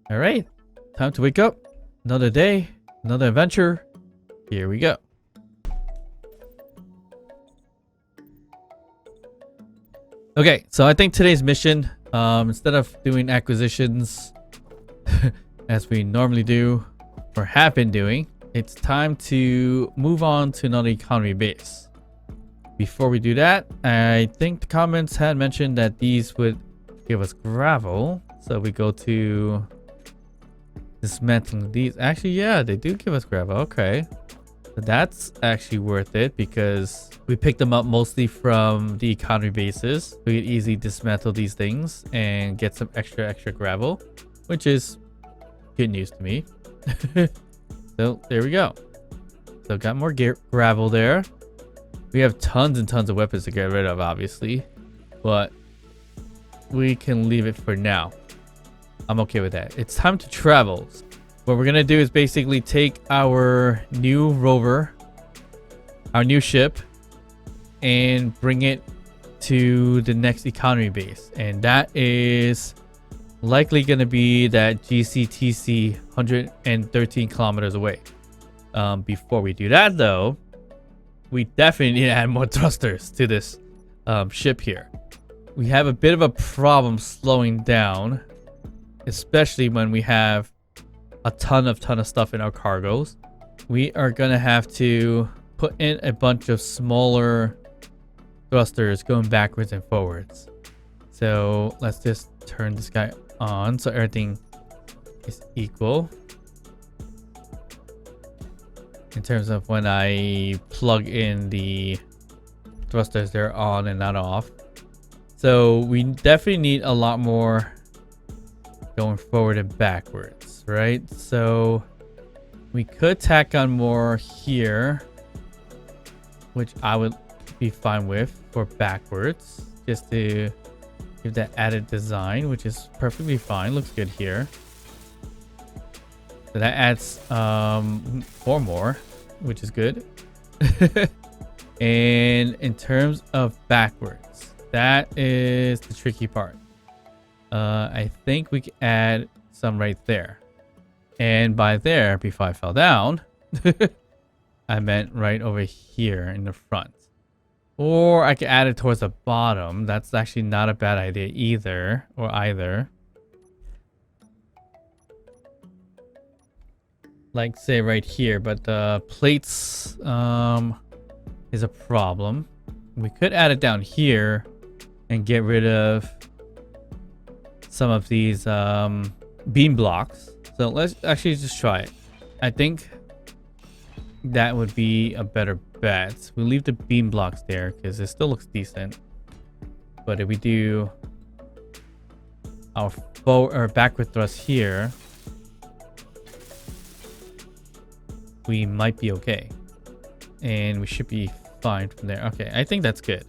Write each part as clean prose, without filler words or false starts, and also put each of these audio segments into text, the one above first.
All right, time to wake up. Another day, another adventure. Here we go. Okay, so I think today's mission, instead of doing acquisitions as we normally do or have been doing, it's time to move on to another economy base. Before we do that, I think the comments had mentioned that these would give us gravel. So we go to dismantling these. Actually, yeah, they do give us gravel. Okay. So that's actually worth it because we picked them up mostly from the economy bases. We could easily dismantle these things and get some extra gravel, which is good news to me. So there we go. So got more gravel there. We have tons and tons of weapons to get rid of, obviously, but we can leave it for now. I'm okay with that. It's time to travel. What we're gonna do is basically take our new rover, our new ship, and bring it to the next economy base, and that is likely gonna be that GCTC 113 kilometers away. Before we do that, though, we definitely need to add more thrusters to this ship here. We have a bit of a problem slowing down, especially when we have a ton of stuff in our cargoes. We are gonna have to put in a bunch of smaller thrusters going backwards and forwards. So let's just turn this guy on so everything is equal in terms of when I plug in the thrusters. They're on and not off. So we definitely need a lot more going forward and backwards, right? So we could tack on more here, which I would be fine with for backwards, just to give that added design, which is perfectly fine. Looks good here. So that adds 4 more, which is good. And in terms of backwards, that is the tricky part. I think we can add some right there. And by there, before I fell down, I meant right over here in the front. Or I could add it towards the bottom. That's actually not a bad idea either, or either. Like say right here, but the plates is a problem. We could add it down here and get rid of some of these beam blocks. So let's actually just try it. I think that would be a better bet. We leave the beam blocks there because it still looks decent. But if we do our forward or backward thrust here, we might be okay. And we should be fine from there. Okay, I think that's good.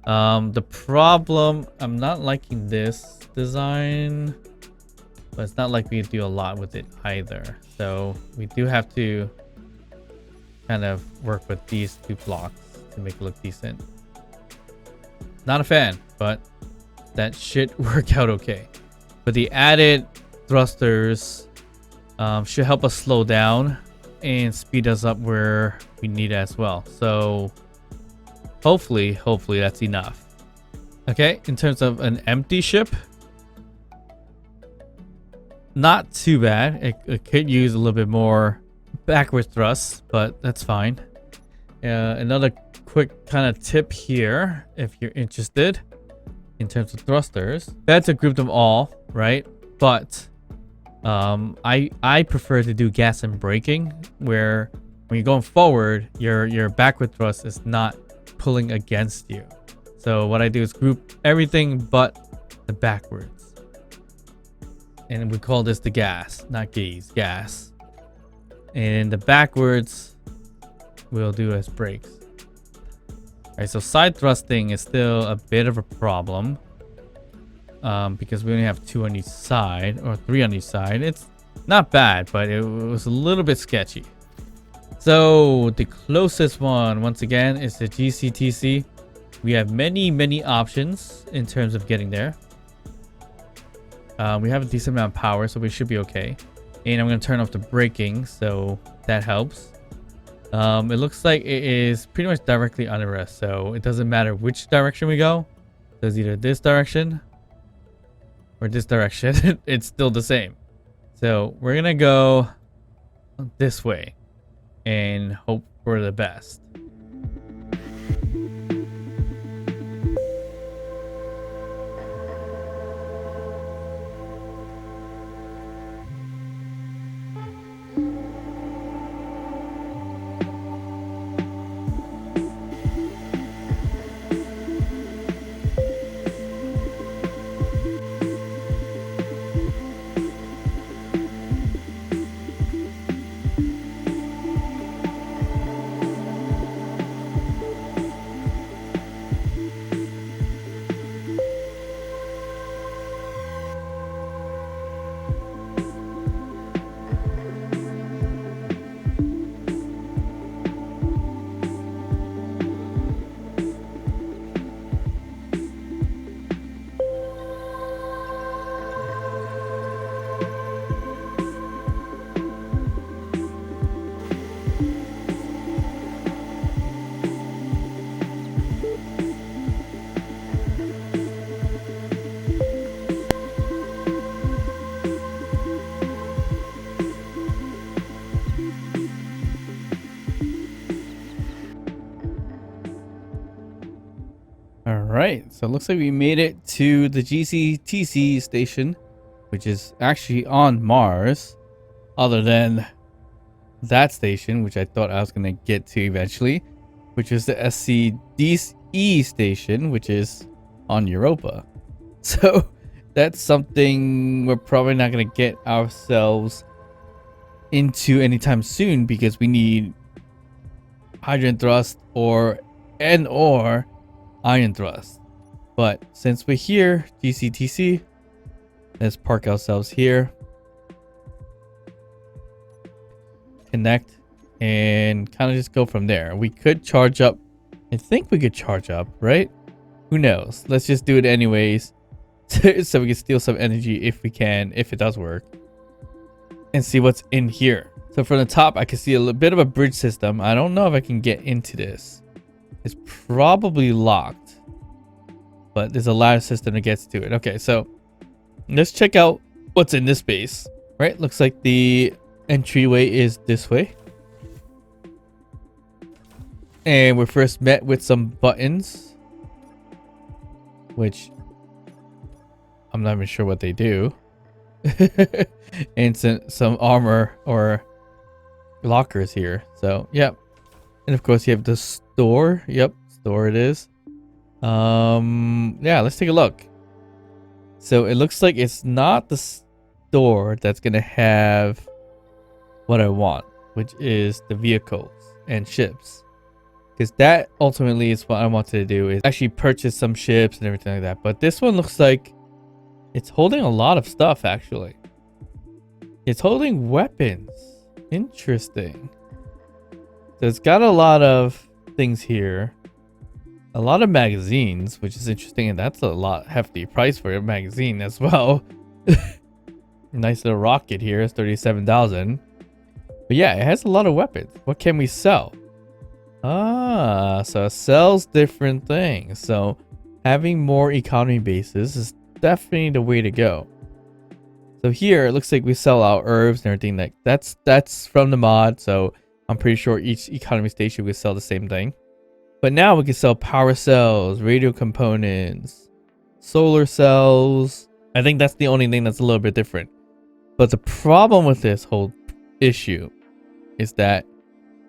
The problem, I'm not liking this design, but it's not like we do a lot with it either. So we do have to kind of work with these 2 blocks to make it look decent. Not a fan, but that should work out okay. But the added thrusters should help us slow down and speed us up where we need as well. So hopefully that's enough. Okay, in terms of an empty ship, not too bad. It could use a little bit more backward thrust, but that's fine. Another quick kind of tip here, if you're interested, in terms of thrusters, better to group them all, right? But I prefer to do gas and braking, where when you're going forward, your backward thrust is not pulling against you. So what I do is group everything but the backwards. And we call this the gas, not gaze, gas. And the backwards we'll do as brakes. Alright, so side thrusting is still a bit of a problem. Because we only have 2 on each side, or 3 on each side. It's not bad, but it was a little bit sketchy. So the closest one, once again, is the GCTC. We have many options in terms of getting there. We have a decent amount of power, so we should be okay. And I'm going to turn off the braking, so that helps. It looks like it is pretty much directly under us, so it doesn't matter which direction we go. So it's either this direction or this direction. It's still the same. So we're going to go this way and hope for the best. Alright, so it looks like we made it to the GCTC station, which is actually on Mars, other than that station, which I thought I was going to get to eventually, which is the SCDE station, which is on Europa. So that's something we're probably not going to get ourselves into anytime soon, because we need hydrogen thrust or iron thrust. But since we're here, GCTC, let's park ourselves here, connect, and kind of just go from there. We could charge up. I think we could charge up, right? Who knows? Let's just do it anyways so we can steal some energy if we can, if it does work, and see what's in here. So from the top, I can see a little bit of a bridge system. I don't know if I can get into this. It's probably locked, but there's a ladder system that gets to it. Okay, so let's check out what's in this base. Right, looks like the entryway is this way. And we're first met with some buttons, which I'm not even sure what they do. And some armor or lockers here. So, yep. And of course you have the store. Yep, store it is. Yeah, let's take a look. So it looks like it's not the store that's gonna have what I want, which is the vehicles and ships, because that ultimately is what I wanted to do, is actually purchase some ships and everything like that. But this one looks like it's holding a lot of stuff. Actually, it's holding weapons. Interesting. So it's got a lot of things here, a lot of magazines, which is interesting, and that's a lot hefty price for a magazine as well. Nice little rocket here, it's 37,000. But yeah, it has a lot of weapons. What can we sell? Ah, so it sells different things. So having more economy bases is definitely the way to go. So here it looks like we sell out herbs and everything. Like that's from the mod, so I'm pretty sure each economy station will sell the same thing. But now we can sell power cells, radio components, solar cells. I think that's the only thing that's a little bit different. But the problem with this whole issue is that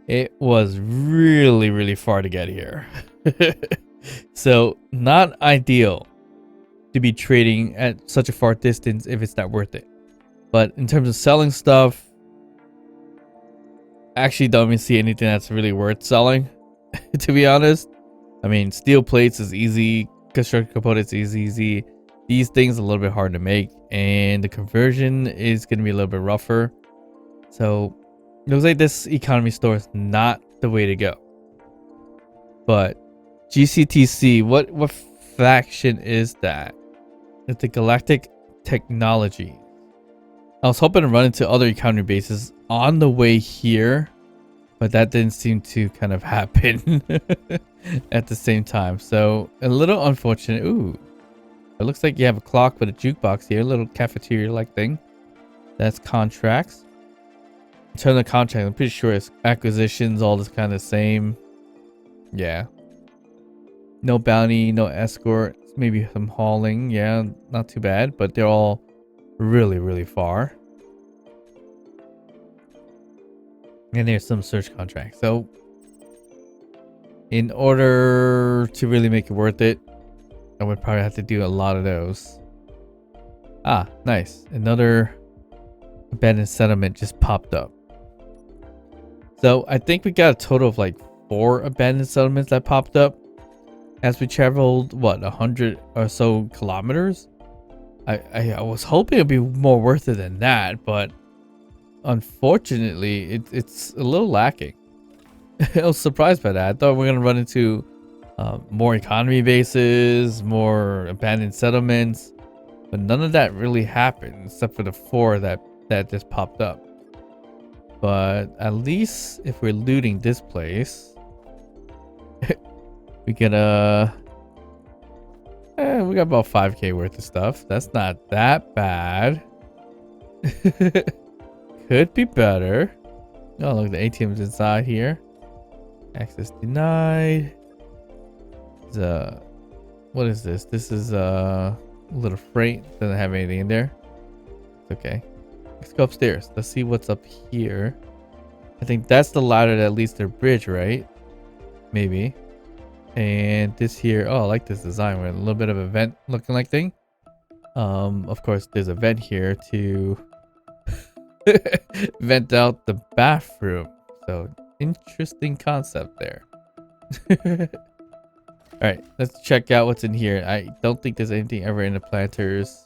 it was really, really far to get here. So not ideal to be trading at such a far distance if it's not worth it. But in terms of selling stuff, I actually don't even see anything that's really worth selling. To be honest, I mean, steel plates is easy, construction components is easy. These things are a little bit hard to make, and the conversion is going to be a little bit rougher. So it looks like this economy store is not the way to go. But GCTC, what faction is that? It's the Galactic technology. I was hoping to run into other economy bases on the way here, but that didn't seem to kind of happen at the same time. So a little unfortunate. Ooh, it looks like you have a clock with a jukebox here, a little cafeteria-like thing. That's contracts. In terms of contracts, I'm pretty sure it's acquisitions, all this kind of same. Yeah. No bounty, no escort, maybe some hauling. Yeah, not too bad, but they're all really, really far. And there's some search contracts. So in order to really make it worth it, I would probably have to do a lot of those. Ah, nice. Another abandoned settlement just popped up. So I think we got a total of like 4 abandoned settlements that popped up as we traveled, what, 100 or so kilometers? I was hoping it'd be more worth it than that, but unfortunately, it's a little lacking. I was surprised by that. I thought we were going to run into more economy bases, more abandoned settlements, but none of that really happened except for the 4 that just popped up. But at least if we're looting this place, we get we got about 5k worth of stuff. That's not that bad. Could be better. Oh, look, the ATM's inside here. Access denied. What is this? This is a little freight. Doesn't have anything in there. It's okay. Let's go upstairs. Let's see what's up here. I think that's the ladder that leads to the bridge, right? Maybe. And this here, oh, I like this design with a little bit of a vent looking like thing. Of course, there's a vent here to vent out the bathroom. So interesting concept there. All right, let's check out what's in here. I don't think there's anything ever in the planters.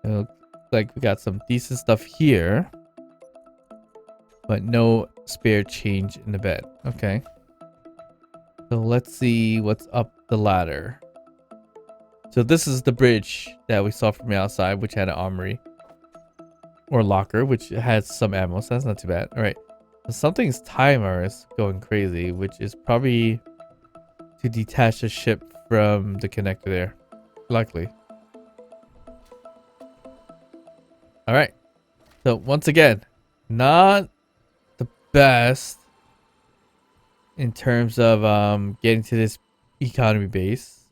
It looks like we got some decent stuff here, but no spare change in the bed. Okay. So let's see what's up the ladder. So this is the bridge that we saw from the outside, which had an armory or locker, which has some ammo. So that's not too bad. All right. So something's timer is going crazy, which is probably to detach the ship from the connector there. Luckily. All right. So once again, not the best in terms of getting to this economy base,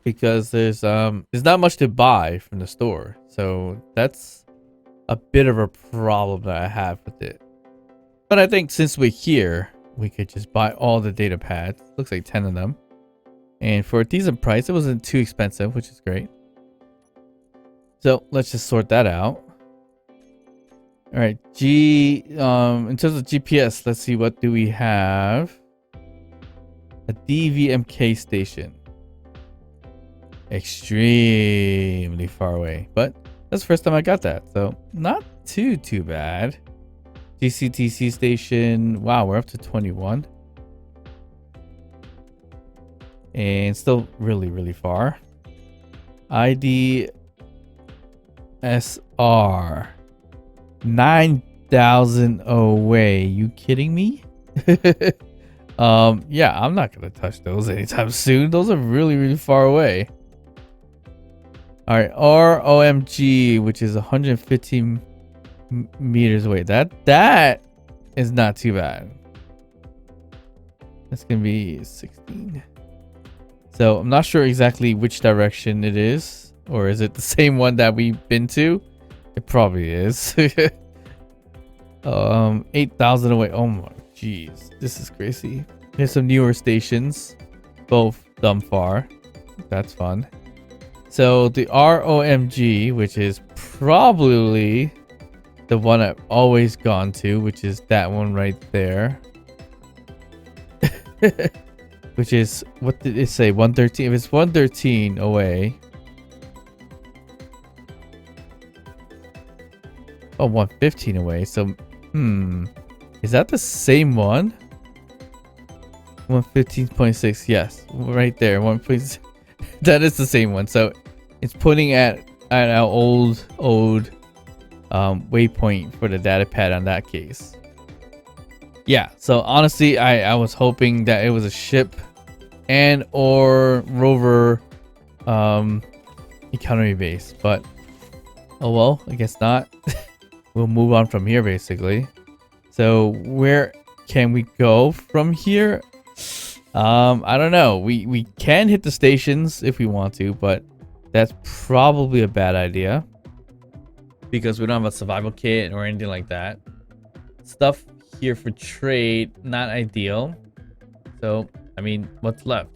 because there's not much to buy from the store. So that's a bit of a problem that I have with it. But I think since we're here, we could just buy all the data pads. Looks like 10 of them. And for a decent price, it wasn't too expensive, which is great. So let's just sort that out. All right, in terms of GPS, let's see, what do we have? A DVMK station. Extremely far away, but that's the first time I got that, so not too bad. GCTC station. Wow, we're up to 21. And still really far. IDSR. 9,000 away. You kidding me? Yeah, I'm not gonna touch those anytime soon. Those are really far away. All right, ROMG, which is 115 meters away. That is not too bad. That's gonna be 16. So I'm not sure exactly which direction it is, or is it the same one that we've been to? It probably is. 8,000 away. Oh my jeez, this is crazy. Here's some newer stations, both dumb far. That's fun. So the ROMG, which is probably the one I've always gone to, which is that one right there. Which is, what did it say? 113. If it's 113 away. Oh, 115 away. So, is that the same one? 115.6. Yes, right there. 1.6. That is the same one. So it's putting at at our old waypoint for the data pad on that case. Yeah, so honestly, I was hoping that it was a ship and or rover economy base, but oh well, I guess not. We'll move on from here basically. So where can we go from here? I don't know. We can hit the stations if we want to, but that's probably a bad idea because we don't have a survival kit or anything like that. Stuff here for trade, not ideal. So I mean, what's left?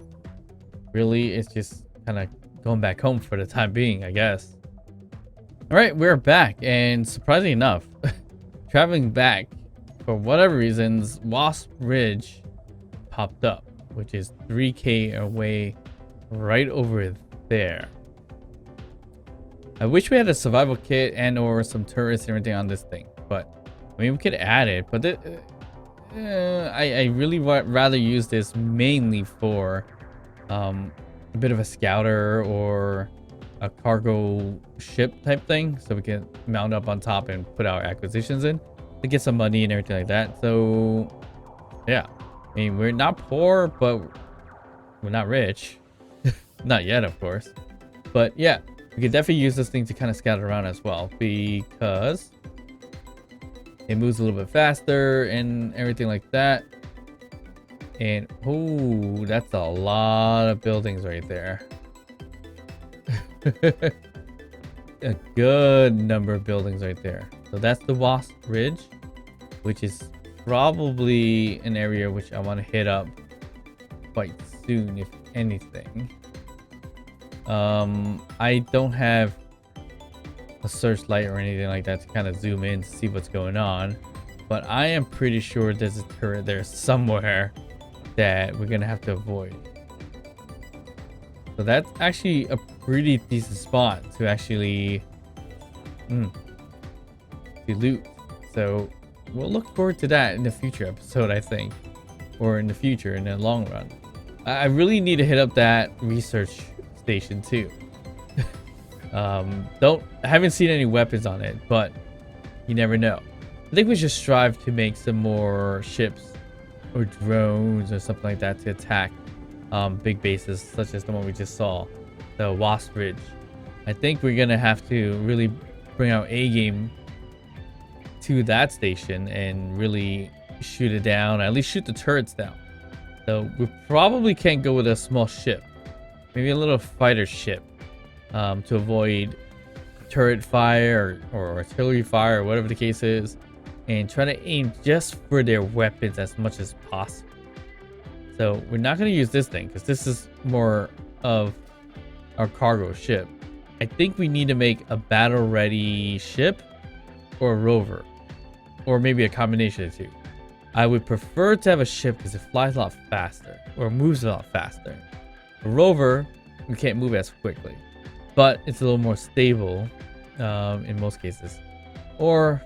Really, it's just kind of going back home for the time being, I guess. All right, we're back, and surprisingly enough, traveling back for whatever reasons, Wasp Ridge popped up, which is 3K away, right over there. I wish we had a survival kit and or some turrets and everything on this thing, but I mean we could add it, but I really rather use this mainly for a bit of a scouter or a cargo ship type thing, so we can mount up on top and put our acquisitions in to get some money and everything like that. So yeah, I mean we're not poor, but we're not rich. Not yet, of course, but yeah, we could definitely use this thing to kind of scout around as well because it moves a little bit faster and everything like that. And oh, that's a lot of buildings right there. A good number of buildings right there. So that's the Wasp Ridge, which is probably an area which I want to hit up quite soon, if anything. I don't have a searchlight or anything like that to kind of zoom in to see what's going on, but I am pretty sure there's a turret there somewhere that we're gonna have to avoid. So that's actually a pretty decent spot to actually to loot. So we'll look forward to that in the future episode, I think, or in the future in the long run. I really need to hit up that research station too. I haven't seen any weapons on it, but you never know. I think we should strive to make some more ships or drones or something like that to attack big bases such as the one we just saw, the Wasp Ridge. I think we're gonna have to really bring our A game to that station and really shoot it down, at least shoot the turrets down. So we probably can't go with a small ship, maybe a little fighter ship, to avoid turret fire or artillery fire or whatever the case is, and try to aim just for their weapons as much as possible. So we're not going to use this thing because this is more of our cargo ship. I think we need to make a battle ready ship or a rover, or maybe a combination of two. I would prefer to have a ship because it flies a lot faster or moves a lot faster. A rover, we can't move as quickly, but it's a little more stable in most cases. Or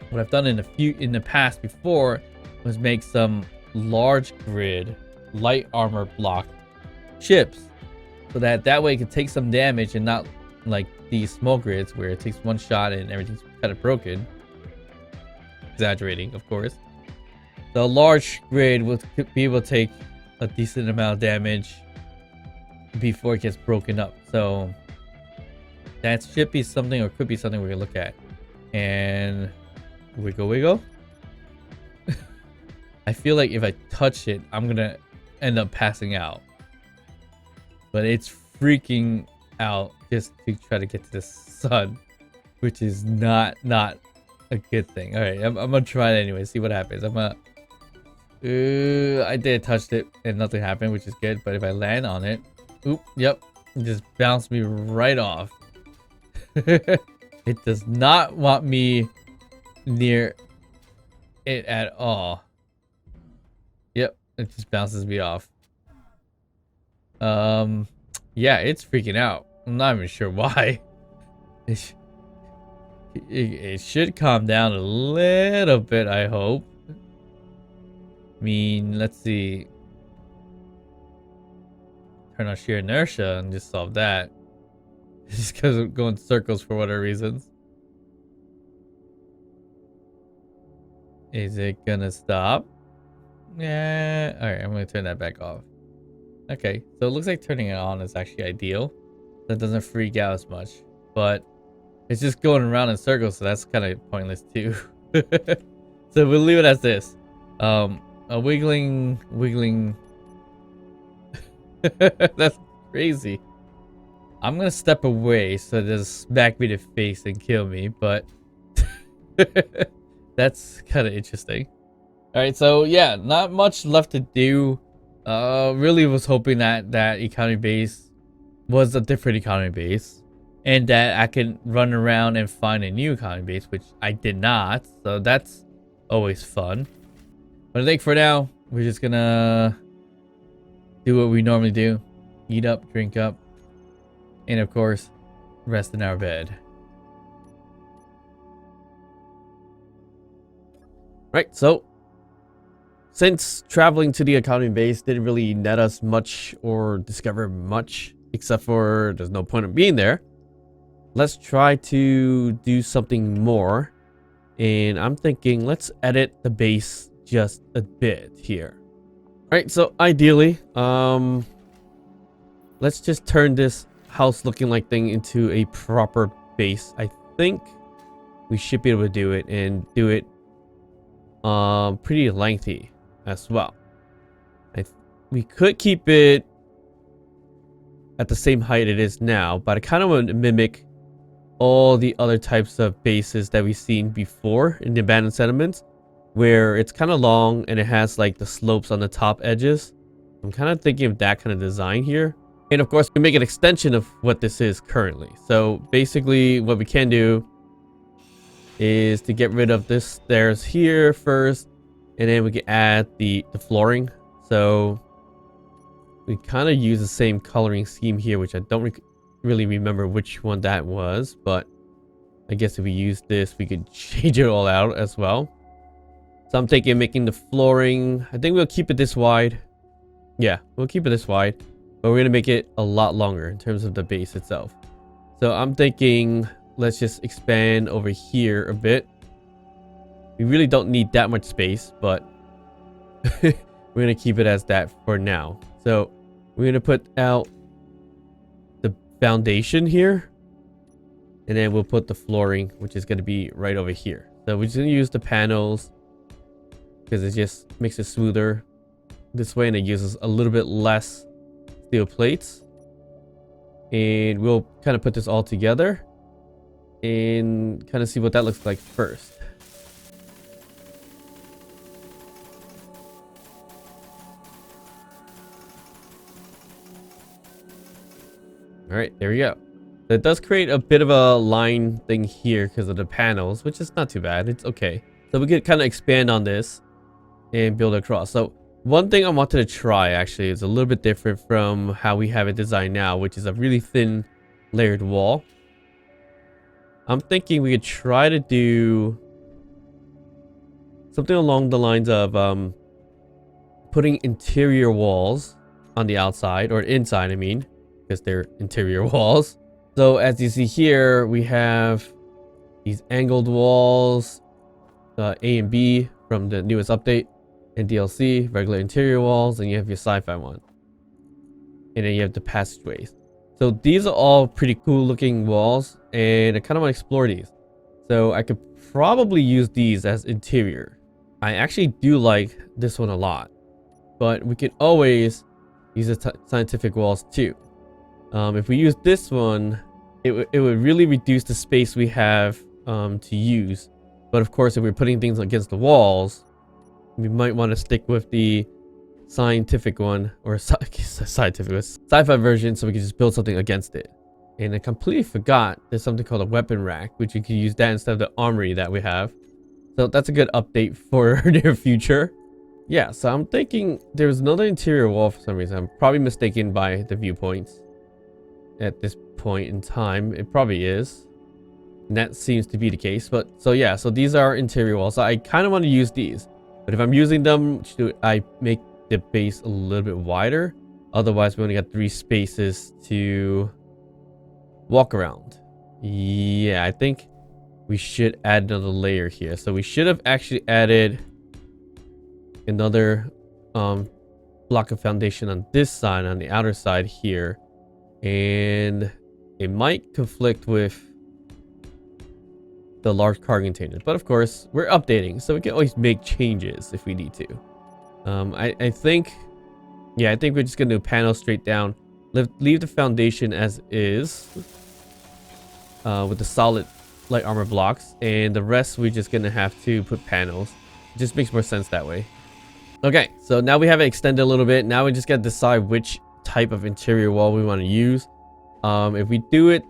what I've done in the past before was make some large grid light armor block ships, so that way it can take some damage and not like these small grids where it takes one shot and everything's kind of broken. Exaggerating, of course. The large grid will be able to take a decent amount of damage before it gets broken up. So that should be something, or could be something we can look at. And wiggle. I feel like if I touch it, I'm gonna end up passing out. But it's freaking out just to try to get to the sun, which is not a good thing. All right, I'm gonna try it anyway. See what happens. I did touch it and nothing happened, which is good. But if I land on it, yep, it just bounced me right off. It does not want me near it at all. Yep, it just bounces me off. Yeah, it's freaking out. I'm not even sure why. It should calm down a little bit, I hope. I mean, let's see. Turn on sheer inertia and just solve that. Just because I'm going circles for whatever reasons. Is it gonna stop? Yeah. Alright, I'm gonna turn that back off. Okay, so it looks like turning it on is actually ideal. That doesn't freak out as much. But it's just going around in circles, so that's kind of pointless too. So we'll leave it as this. A wiggling. That's crazy. I'm gonna step away so it doesn't smack me in the face and kill me, but that's kind of interesting. All right, so yeah, not much left to do. Really was hoping that that economy base was a different economy base, and that I can run around and find a new economy base, which I did not. So that's always fun. But I think for now, we're just gonna do what we normally do: eat up, drink up, and of course, rest in our bed. Right, so since traveling to the economy base didn't really net us much or discover much, except for there's no point in being there, let's try to do something more. And I'm thinking let's edit the base just a bit here. All right, so ideally, let's just turn this house looking like thing into a proper base. I think we should be able to do it, and do it pretty lengthy as well. We could keep it at the same height it is now, but I kind of want to mimic all the other types of bases that we've seen before in the abandoned settlements, where it's kind of long and it has like the slopes on the top edges. I'm kind of thinking of that kind of design here. And of course, we make an extension of what this is currently. So basically what we can do is to get rid of this stairs here first, and then we can add the flooring. So we kind of use the same coloring scheme here, which I don't really remember which one that was, but I guess if we use this, we could change it all out as well. So I'm thinking making the flooring, I think we'll keep it this wide. Yeah, we'll keep it this wide, but we're gonna make it a lot longer in terms of the base itself. So I'm thinking let's just expand over here a bit. We really don't need that much space, but we're gonna keep it as that for now. So we're gonna put out the foundation here, and then we'll put the flooring, which is gonna be right over here. So we're just gonna use the panels because it just makes it smoother this way, and it uses a little bit less steel plates. And we'll kind of put this all together and kind of see what that looks like first. All right, there we go. That does create a bit of a line thing here because of the panels, which is not too bad. It's okay. So we could kind of expand on this and build across. So one thing I wanted to try actually is a little bit different from how we have it designed now, which is a really thin layered wall. I'm thinking we could try to do something along the lines of putting interior walls on the outside, or inside I mean, because they're interior walls. So as you see here, we have these angled walls, A and B from the newest update, and DLC, regular interior walls, and you have your sci-fi one. And then you have the passageways. So these are all pretty cool looking walls, and I kind of want to explore these. So I could probably use these as interior. I actually do like this one a lot, but we could always use the scientific walls too. If we use this one, it would really reduce the space we have to use. But of course, if we're putting things against the walls, we might want to stick with the scientific one, or sci-fi version, so we can just build something against it. And I completely forgot there's something called a weapon rack, which you can use that instead of the armory that we have. So that's a good update for near future. Yeah, so I'm thinking there's another interior wall for some reason. I'm probably mistaken by the viewpoints at this point in time. It probably is, and that seems to be the case. But so yeah, so these are interior walls. So I kind of want to use these, but if I'm using them, should I make the base a little bit wider? Otherwise, we only got 3 spaces to walk around. Yeah, I think we should add another layer here. So we should have actually added another block of foundation on this side, on the outer side here. And it might conflict with the large cargo container. But of course, we're updating, so we can always make changes if we need to. I think, yeah, I think we're just going to do panel straight down. Leave the foundation as is with the solid light armor blocks. And the rest, we're just going to have to put panels. It just makes more sense that way. Okay, so now we have it extended a little bit. Now we just got to decide which type of interior wall we want to use. If we do it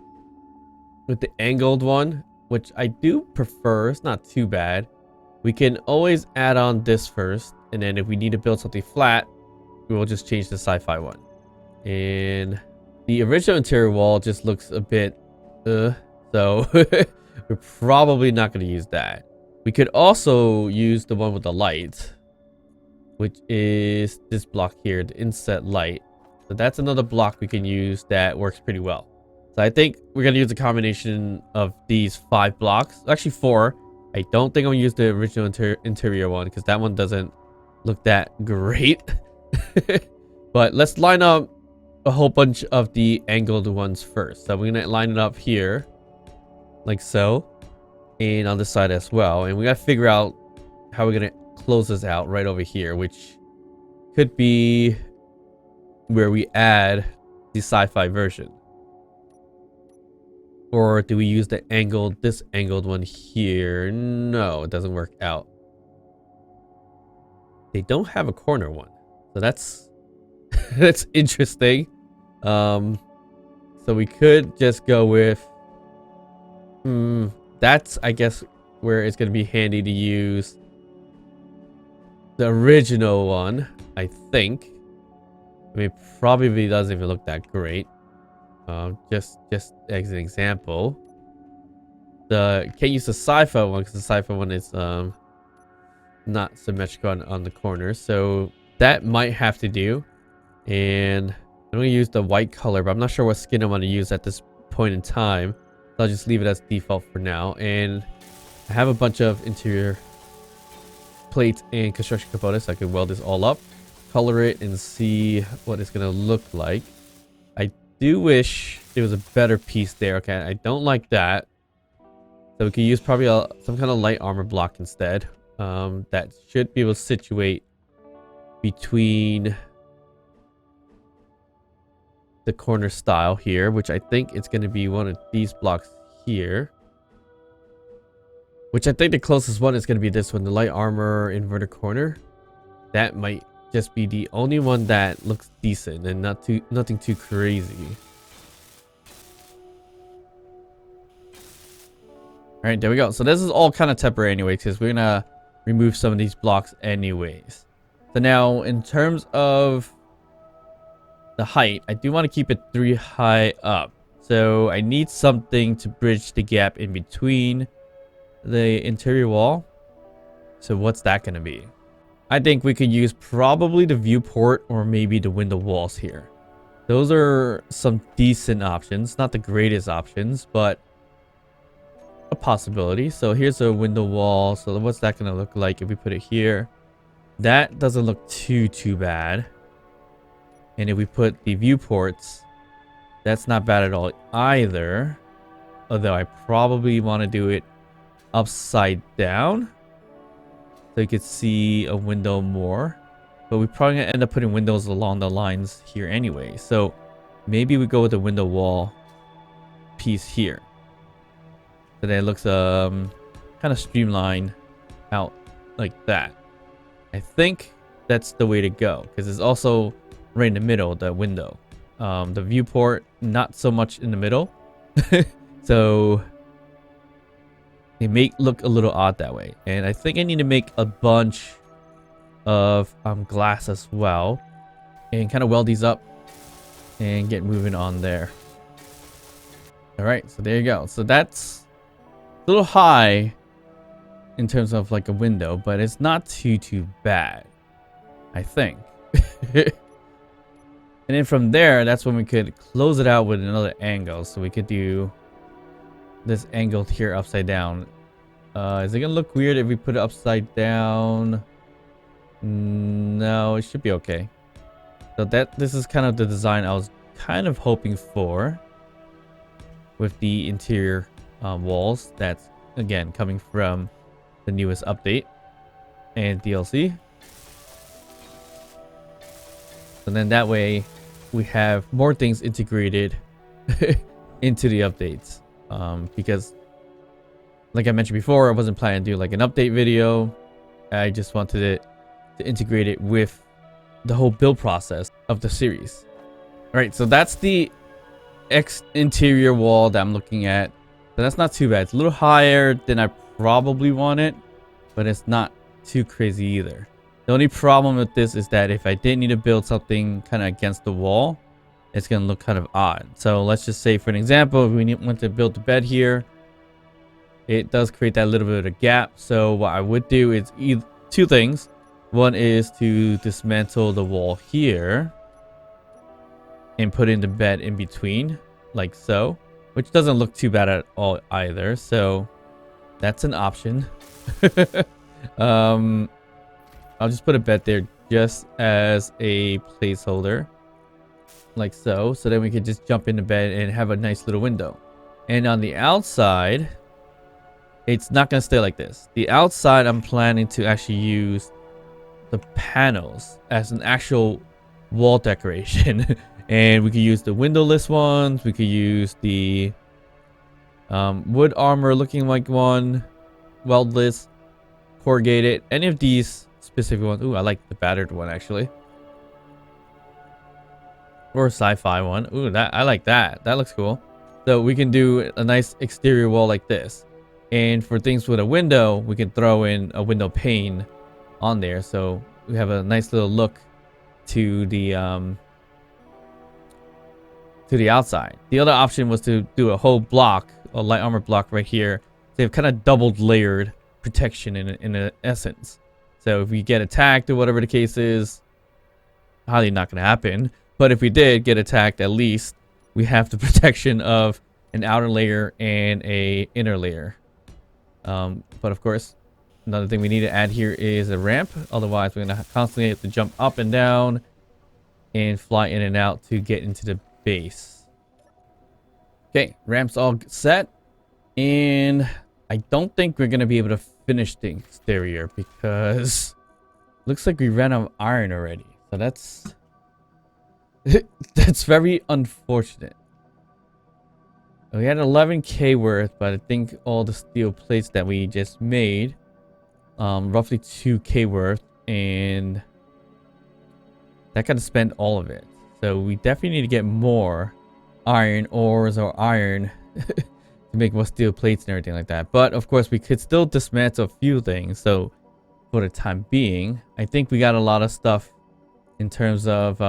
with the angled one, which I do prefer, it's not too bad. We can always add on this first. And then if we need to build something flat, we will just change the sci-fi one. And the original interior wall just looks a bit, so we're probably not going to use that. We could also use the one with the light, which is this block here, the inset light. So that's another block we can use that works pretty well. So I think we're going to use a combination of these 5 blocks. Actually 4. I don't think I'm going to use the original interior one because that one doesn't look that great. But let's line up a whole bunch of the angled ones first. So we're going to line it up here like so, and on this side as well. And we got to figure out how we're going to close this out right over here, which could be where we add the sci-fi version. Or do we use the angled, this angled one here? No, it doesn't work out. They don't have a corner one, so that's that's interesting. So we could just go with that's, I guess, where it's going to be handy to use the original one, I think. I mean, probably doesn't even look that great. Just as an example, can't use the sci-fi one because the sci-fi one is not symmetrical on the corner, so that might have to do. And I'm gonna use the white color, but I'm not sure what skin I want to use at this point in time, so I'll just leave it as default for now. And I have a bunch of interior plates and construction components. I can weld this all up, color it, and see what it's gonna look like. I do wish there was a better piece there. Okay, I don't like that, so we could use probably some kind of light armor block instead. That should be able to situate between the corner style here, which I think it's going to be one of these blocks here, which I think the closest one is going to be this one, the light armor inverted corner. That might just be the only one that looks decent and nothing too crazy. All right, there we go. So this is all kind of temporary anyway, because we're gonna remove some of these blocks anyways. So now in terms of the height, I do want to keep it 3 high up. So I need something to bridge the gap in between the interior wall. So what's that going to be? I think we could use probably the viewport or maybe the window walls here. Those are some decent options. Not the greatest options, but a possibility. So here's a window wall. So what's that going to look like if we put it here? That doesn't look too bad. And if we put the viewports, that's not bad at all either. Although I probably want to do it upside down, so you could see a window more. But we're probably going to end up putting windows along the lines here anyway. So maybe we go with the window wall piece here. So that it looks kind of streamlined out like that. I think that's the way to go, because it's also right in the middle, the window. The viewport, not so much in the middle. So it may look a little odd that way. And I think I need to make a bunch of glass as well, and kind of weld these up and get moving on there. All right, so there you go. So that's a little high in terms of like a window, but it's not too bad, I think. And then from there, that's when we could close it out with another angle. So we could do this angle here upside down. Is it gonna look weird if we put it upside down? No, it should be okay. So this is kind of the design I was kind of hoping for with the interior walls. That's again coming from the newest update and DLC. And then that way we have more things integrated into the updates. Because like I mentioned before, I wasn't planning to do like an update video. I just wanted it to integrate it with the whole build process of the series. All right, so that's the interior wall that I'm looking at. So that's not too bad. It's a little higher than I probably want it, but it's not too crazy either. The only problem with this is that if I did need to build something kind of against the wall, it's going to look kind of odd. So let's just say, for an example, if we want to build the bed here, it does create that little bit of a gap. So what I would do is two things. One is to dismantle the wall here and put in the bed in between, like so, which doesn't look too bad at all either. So that's an option. I'll just put a bed there just as a placeholder, like so. So then we could just jump into bed and have a nice little window. And on the outside, it's not going to stay like this. The outside, I'm planning to actually use the panels as an actual wall decoration. And we could use the windowless ones. We could use the wood armor looking like one, weldless, corrugated, any of these specific ones. Ooh, I like the battered one actually, or a sci-fi one. Ooh, that I like that. That looks cool. So we can do a nice exterior wall like this. And for things with a window, we can throw in a window pane on there, so we have a nice little look to the outside. The other option was to do a whole block, a light armor block right here. They've kind of doubled layered protection in essence. So if we get attacked or whatever the case is, highly not going to happen. But if we did get attacked, at least we have the protection of an outer layer and a inner layer. But of course, another thing we need to add here is a ramp. Otherwise, we're going to constantly have to jump up and down and fly in and out to get into the base. Okay, ramp's all set. And I don't think we're going to be able to finish the exterior because looks like we ran out of iron already. So that's that's very unfortunate. We had 11k worth, but I think all the steel plates that we just made, roughly 2k worth, and that kind of spent all of it. So we definitely need to get more iron ores or iron to make more steel plates and everything like that. But of course, we could still dismantle a few things. So for the time being, I think we got a lot of stuff in terms of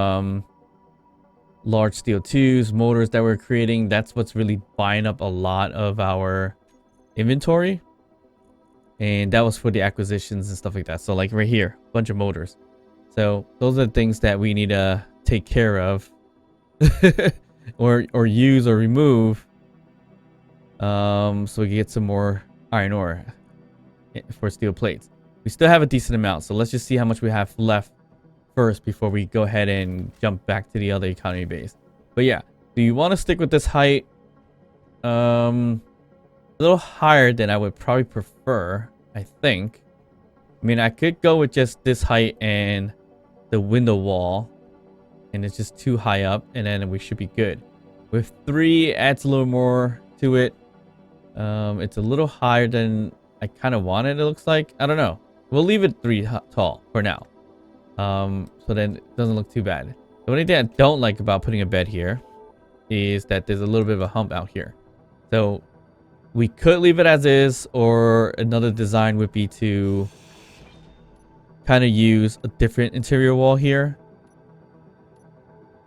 large steel tubes, motors that we're creating. That's what's really buying up a lot of our inventory. And that was for the acquisitions and stuff like that. So like right here, a bunch of motors. So those are the things that we need to take care of or use or remove, so we can get some more iron ore for steel plates. We still have a decent amount, so let's just see how much we have left first before we go ahead and jump back to the other economy base. But yeah, do you want to stick with this height? A little higher than I would probably prefer, I think. I mean, I could go with just this height and the window wall, and it's just too high up, and then we should be good. With 3, adds a little more to it. It's a little higher than I kind of wanted, it looks like. I don't know. We'll leave it 3 tall for now. So then it doesn't look too bad. The only thing I don't like about putting a bed here is that there's a little bit of a hump out here. So we could leave it as is, or another design would be to kind of use a different interior wall here.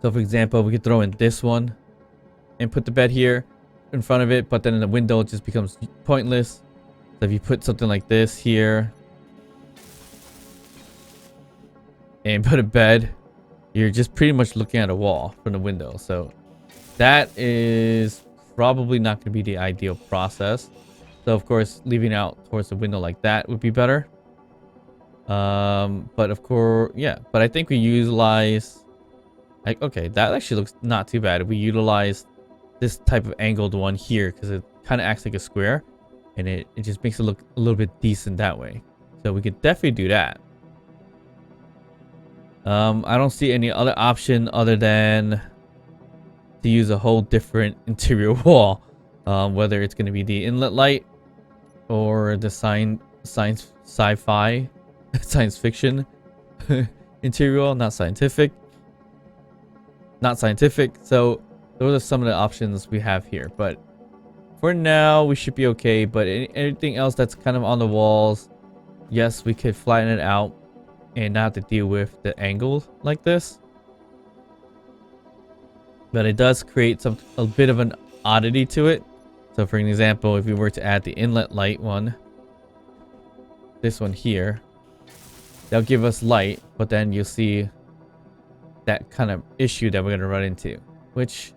So for example, we could throw in this one and put the bed here in front of it, but then in the window it just becomes pointless. So if you put something like this here and put a bed, you're just pretty much looking at a wall from the window. So that is probably not going to be the ideal process. So of course, leaving out towards the window like that would be better. But of course, yeah. But I think we utilize, like, okay, that actually looks not too bad. We utilize this type of angled one here because it kind of acts like a square, and it just makes it look a little bit decent that way. So we could definitely do that. I don't see any other option other than to use a whole different interior wall. Whether it's going to be the inlet light or the sci-fi, science fiction interior wall, not scientific. So those are some of the options we have here. But for now, we should be okay. But anything else that's kind of on the walls, yes, we could flatten it out and not have to deal with the angle like this. But it does create a bit of an oddity to it. So for an example, if we were to add the inlet light one, this one here, they'll give us light, but then you'll see that kind of issue that we're going to run into, which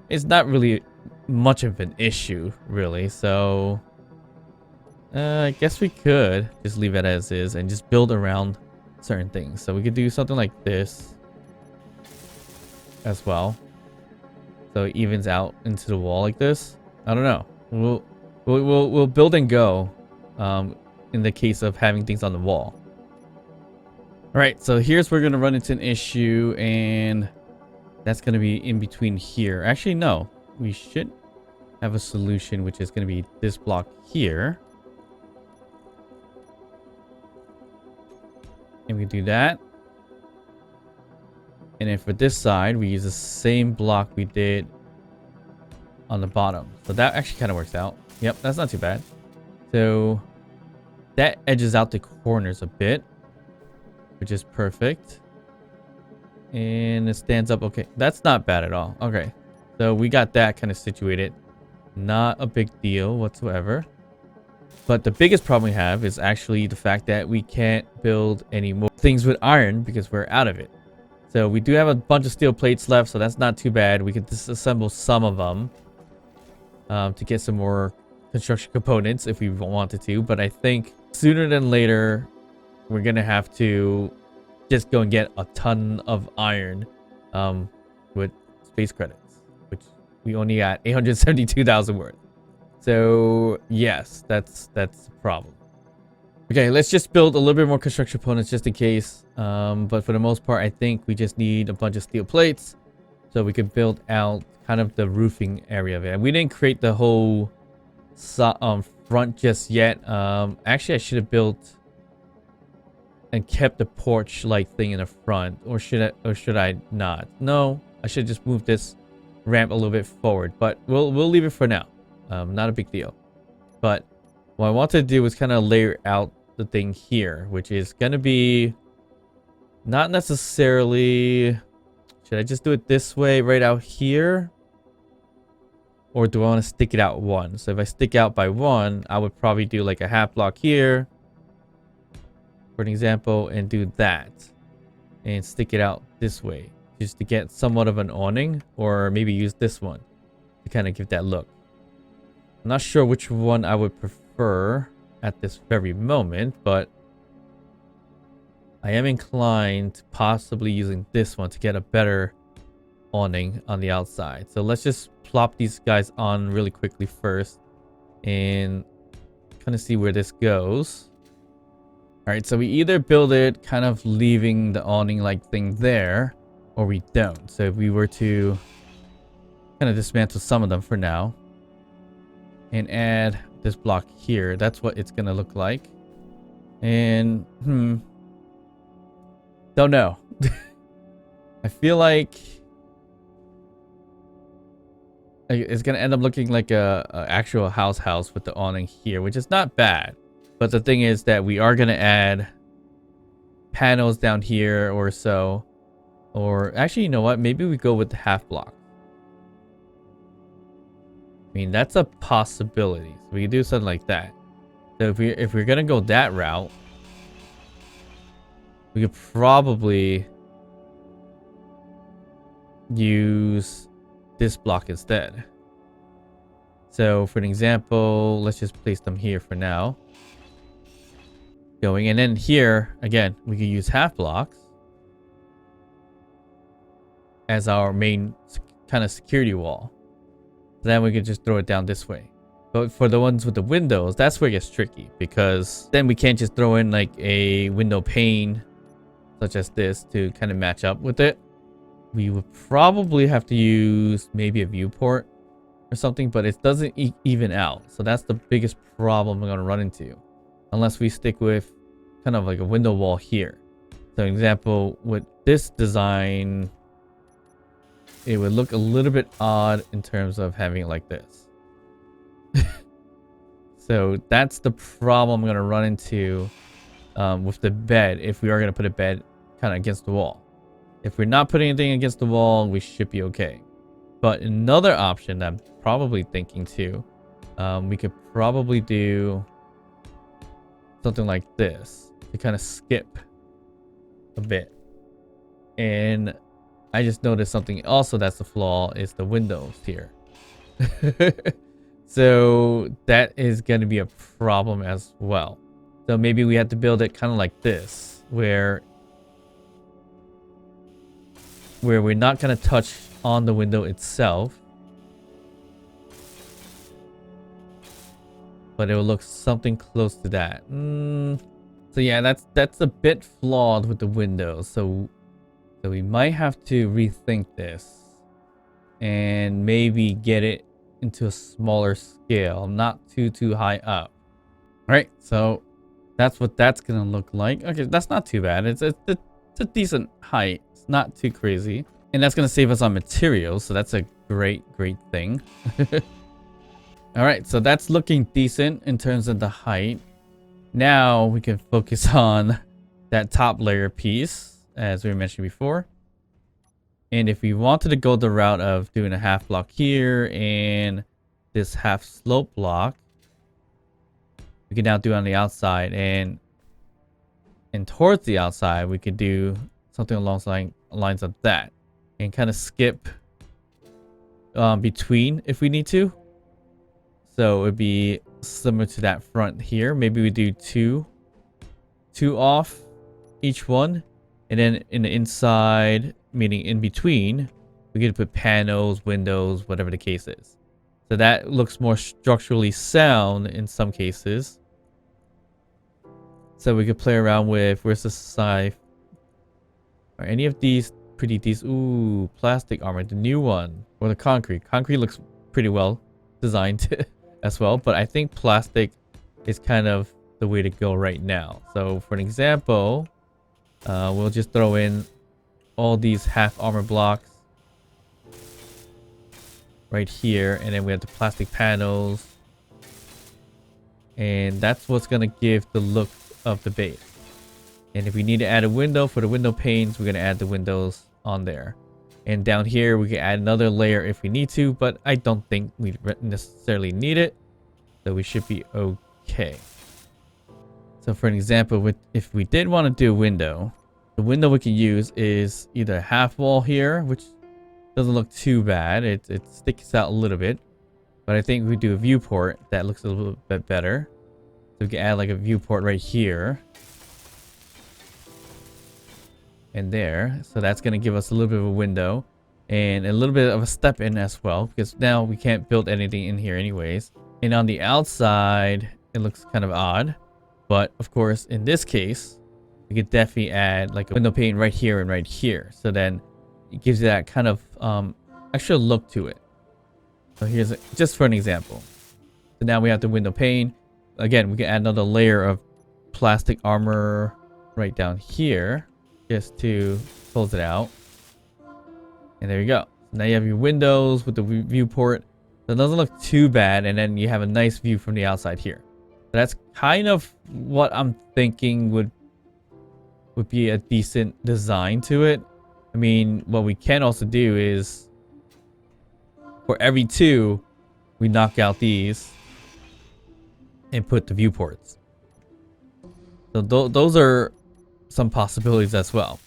is not really much of an issue, really. So I guess we could just leave it as is and just build around certain things. So we could do something like this as well, so it evens out into the wall like this. I don't know. We'll build and go in the case of having things on the wall. All right, so here's where we're gonna run into an issue, and that's gonna be in between here. Actually, no, we should have a solution, which is gonna be this block here. And we do that. And then for this side, we use the same block we did on the bottom. So that actually kind of works out. Yep, that's not too bad. So that edges out the corners a bit, which is perfect. And it stands up. Okay, that's not bad at all. Okay, so we got that kind of situated. Not a big deal whatsoever. But the biggest problem we have is actually the fact that we can't build any more things with iron because we're out of it. So we do have a bunch of steel plates left, so that's not too bad. We can disassemble some of them to get some more construction components if we wanted to. But I think sooner than later, we're going to have to just go and get a ton of iron with space credits, which we only got 872,000 worth. So yes, that's the problem. Okay, let's just build a little bit more construction components just in case. But for the most part, I think we just need a bunch of steel plates so we can build out kind of the roofing area of it. And we didn't create the whole front just yet. Actually, I should have built and kept the porch-like thing in the front, or should I not? No, I should just move this ramp a little bit forward. But we'll leave it for now. Not a big deal. But what I want to do is kind of layer out the thing here, which is going to be not necessarily... Should I just do it this way right out here? Or do I want to stick it out one? So if I stick out by one, I would probably do like a half block here, for an example, and do that. And stick it out this way, just to get somewhat of an awning, or maybe use this one to kind of give that look. I'm not sure which one I would prefer at this very moment, but I am inclined to possibly using this one to get a better awning on the outside. So let's just plop these guys on really quickly first and kind of see where this goes. All right, so we either build it kind of leaving the awning like thing there, or we don't. So if we were to kind of dismantle some of them for now and add this block here, that's what it's gonna look like. And don't know. I feel like it's gonna end up looking like a actual house with the awning here, which is not bad. But the thing is that we are gonna add panels down here or so. Or actually, you know what? Maybe we go with the half block. I mean, that's a possibility. So we can do something like that. So if we're gonna go that route, we could probably use this block instead. So for an example, let's just place them here for now. Going, and then here again, we can use half blocks as our main kind of security wall. Then we can just throw it down this way. But for the ones with the windows, that's where it gets tricky, because then we can't just throw in like a window pane such as this to kind of match up with it. We would probably have to use maybe a viewport or something, but it doesn't even out. So that's the biggest problem we're going to run into, unless we stick with kind of like a window wall here. So an example with this design, it would look a little bit odd in terms of having it like this. So that's the problem I'm going to run into with the bed, if we are going to put a bed kind of against the wall. If we're not putting anything against the wall, we should be okay. But another option that I'm probably thinking too, we could probably do something like this to kind of skip a bit. And I just noticed something also that's a flaw is the windows here. So that is going to be a problem as well. So maybe we have to build it kind of like this, where we're not going to touch on the window itself, but it will look something close to that. So yeah, that's a bit flawed with the windows. So we might have to rethink this and maybe get it into a smaller scale, not too high up. All right, so that's what that's gonna look like. Okay, that's not too bad. It's a decent height. It's not too crazy, and that's gonna save us on materials, so that's a great thing. All right, so that's looking decent in terms of the height. Now we can focus on that top layer piece, as we mentioned before. And if we wanted to go the route of doing a half block here and this half slope block, we can now do it on the outside, and towards the outside we could do something along the lines of that, and kind of skip between if we need to. So it would be similar to that front here. Maybe we do two off each one, and then in the inside, meaning in between, we could put panels, windows, whatever the case is. So that looks more structurally sound in some cases. So we could play around with, where's the side? Are any of these pretty decent? Ooh, plastic armor, the new one, or the concrete. Concrete looks pretty well designed as well, but I think plastic is kind of the way to go right now. So for an example, we'll just throw in all these half armor blocks right here, and then we have the plastic panels, and that's what's gonna give the look of the base. And if we need to add a window for the window panes, we're gonna add the windows on there. And down here we can add another layer if we need to, but I don't think we necessarily need it, so we should be okay. So for an example, if we did want to do a window, the window we can use is either a half wall here, which doesn't look too bad. It sticks out a little bit, but I think we do a viewport that looks a little bit better. So we can add like a viewport right here and there. So that's going to give us a little bit of a window and a little bit of a step in as well, because now we can't build anything in here anyways. And on the outside, it looks kind of odd, but of course in this case, we could definitely add like a window pane right here and right here. So then it gives you that kind of extra look to it. So here's just for an example. So now we have the window pane. Again, we can add another layer of plastic armor right down here just to close it out. And there you go. Now you have your windows with the viewport. So it doesn't look too bad. And then you have a nice view from the outside here. So that's kind of what I'm thinking would be a decent design to it. I mean, what we can also do is for every two, we knock out these and put the viewports. So those are some possibilities as well.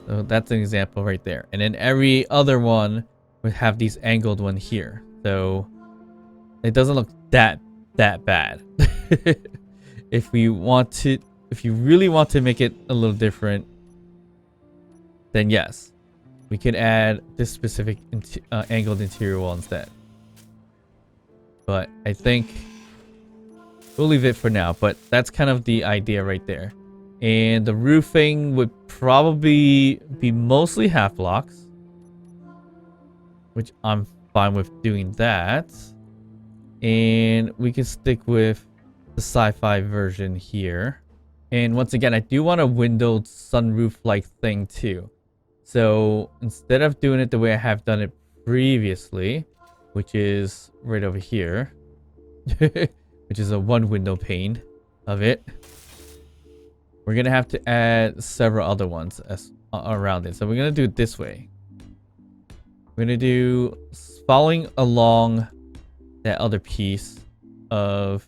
So that's an example right there. And then every other one would have these angled one here. So it doesn't look that bad. If you really want to make it a little different, then yes, we could add this specific angled interior wall instead. But I think we'll leave it for now. But that's kind of the idea right there. And the roofing would probably be mostly half blocks, which I'm fine with doing that. And we can stick with the sci-fi version here. And once again, I do want a windowed sunroof-like thing too. So instead of doing it the way I have done it previously, which is right over here, which is a one window pane of it, we're gonna have to add several other ones around it. So we're gonna do it this way. We're gonna do following along that other piece of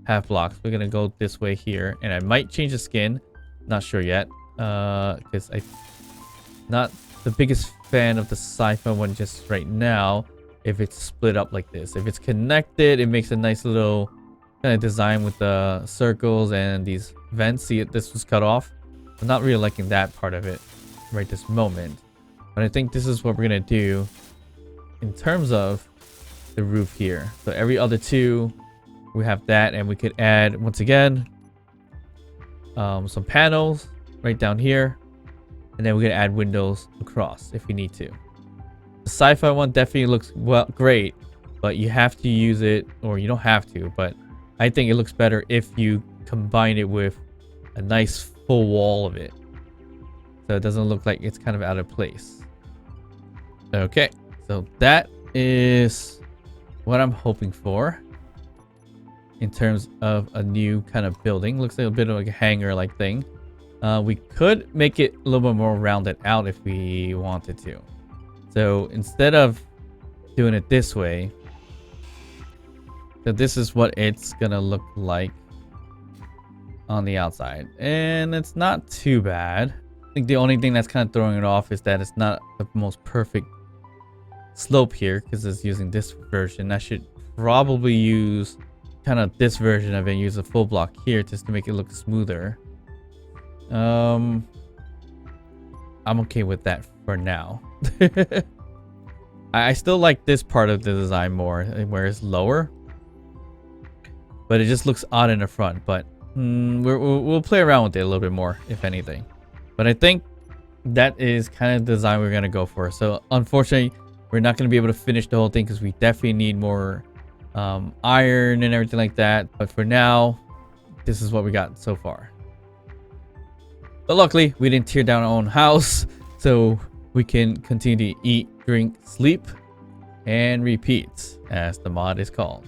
half blocks. We're gonna go this way here, and I might change the skin. Not sure yet, because I'm not the biggest fan of the sci-fi one just right now. If it's split up like this, if it's connected, it makes a nice little kind of design with the circles and these vents. See it, this was cut off. I'm not really liking that part of it right this moment, but I think this is what we're gonna do in terms of the roof here. So every other two, we have that, and we could add once again some panels right down here, and then we can add windows across if we need to. The sci-fi one definitely looks great, but you have to use it, or you don't have to, but I think it looks better if you combine it with a nice full wall of it, so it doesn't look like it's kind of out of place. Okay, so that is what I'm hoping for in terms of a new kind of building. Looks like a bit of like a hangar like thing. We could make it a little bit more rounded out if we wanted to. So instead of doing it this way, so this is what it's gonna look like on the outside, and it's not too bad. I think the only thing that's kind of throwing it off is that it's not the most perfect slope here, because it's using this version. I should probably use kind of this version of it, use a full block here just to make it look smoother. I'm okay with that for now. I still like this part of the design more, where it's lower, but it just looks odd in the front. But we'll play around with it a little bit more, if anything. But I think that is kind of the design we're gonna go for. So unfortunately, we're not gonna be able to finish the whole thing because we definitely need more iron and everything like that. But for now, this is what we got so far. But luckily, we didn't tear down our own house, so we can continue to eat, drink, sleep, and repeat, as the mod is called.